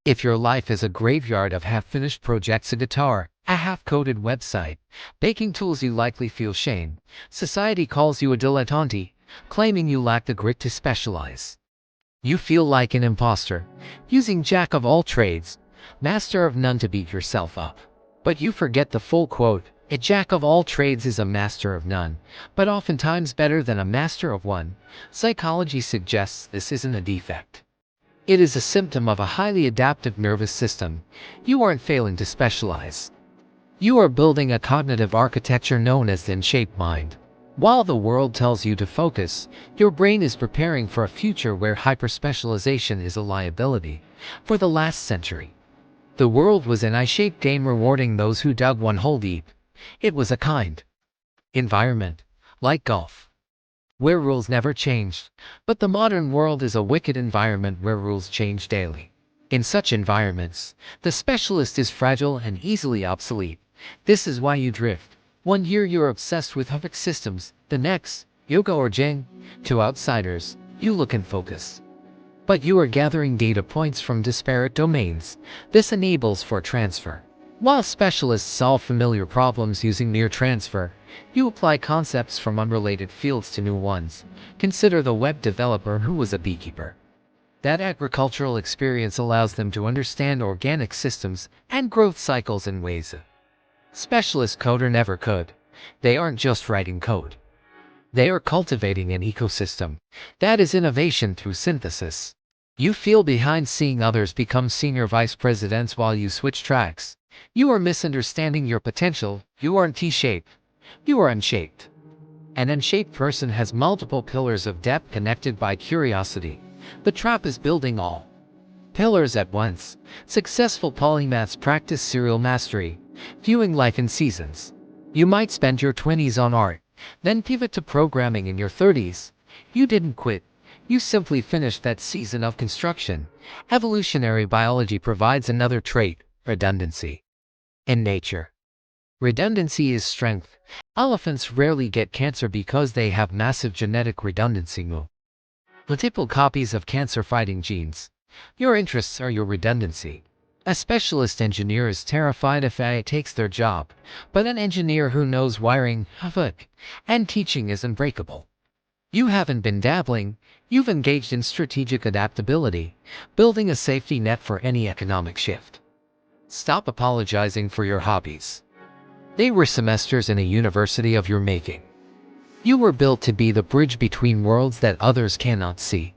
If your life is a graveyard of half-finished projects, a guitar, a half-coded website, baking tools, you likely feel shame. Society calls you a dilettante, claiming you lack the grit to specialize. You feel like an imposter, using jack of all trades, master of none to beat yourself up. But you forget the full quote: a jack of all trades is a master of none, but oftentimes better than a master of one. Psychology suggests this isn't a defect. It is a symptom of a highly adaptive nervous system. You aren't failing to specialize. You are building a cognitive architecture known as the N-shaped mind. While the world tells you to focus, your brain is preparing for a future where hyperspecialization is a liability. For the last century, the world was an I-shaped game, rewarding those who dug one hole deep. It was a kind environment, like golf, where rules never changed. But the modern world is a wicked environment where rules change daily. In such environments, the specialist is fragile and easily obsolete. This is why you drift. One year you're obsessed with perfect systems, the next, yoga or Jing. To outsiders, you look and focus. But you are gathering data points from disparate domains. This enables for transfer. While specialists solve familiar problems using near transfer, you apply concepts from unrelated fields to new ones. Consider the web developer who was a beekeeper. That agricultural experience allows them to understand organic systems and growth cycles in ways a specialist coder never could. They aren't just writing code. They are cultivating an ecosystem. That is innovation through synthesis. You feel behind seeing others become senior vice presidents while you switch tracks. You are misunderstanding your potential. You aren't T-shaped. You are unshaped. An unshaped person has multiple pillars of depth connected by curiosity. The trap is building all pillars at once. Successful polymaths practice serial mastery, viewing life in seasons. You might spend your 20s on art, then pivot to programming in your 30s. You didn't quit. You simply finished that season of construction. Evolutionary biology provides another trait: redundancy. In nature, redundancy is strength. Elephants rarely get cancer because they have massive genetic redundancy. Multiple copies of cancer-fighting genes. Your interests are your redundancy. A specialist engineer is terrified if AI takes their job, but an engineer who knows wiring, and teaching is unbreakable. You haven't been dabbling, you've engaged in strategic adaptability, building a safety net for any economic shift. Stop apologizing for your hobbies. They were semesters in a university of your making. You were built to be the bridge between worlds that others cannot see.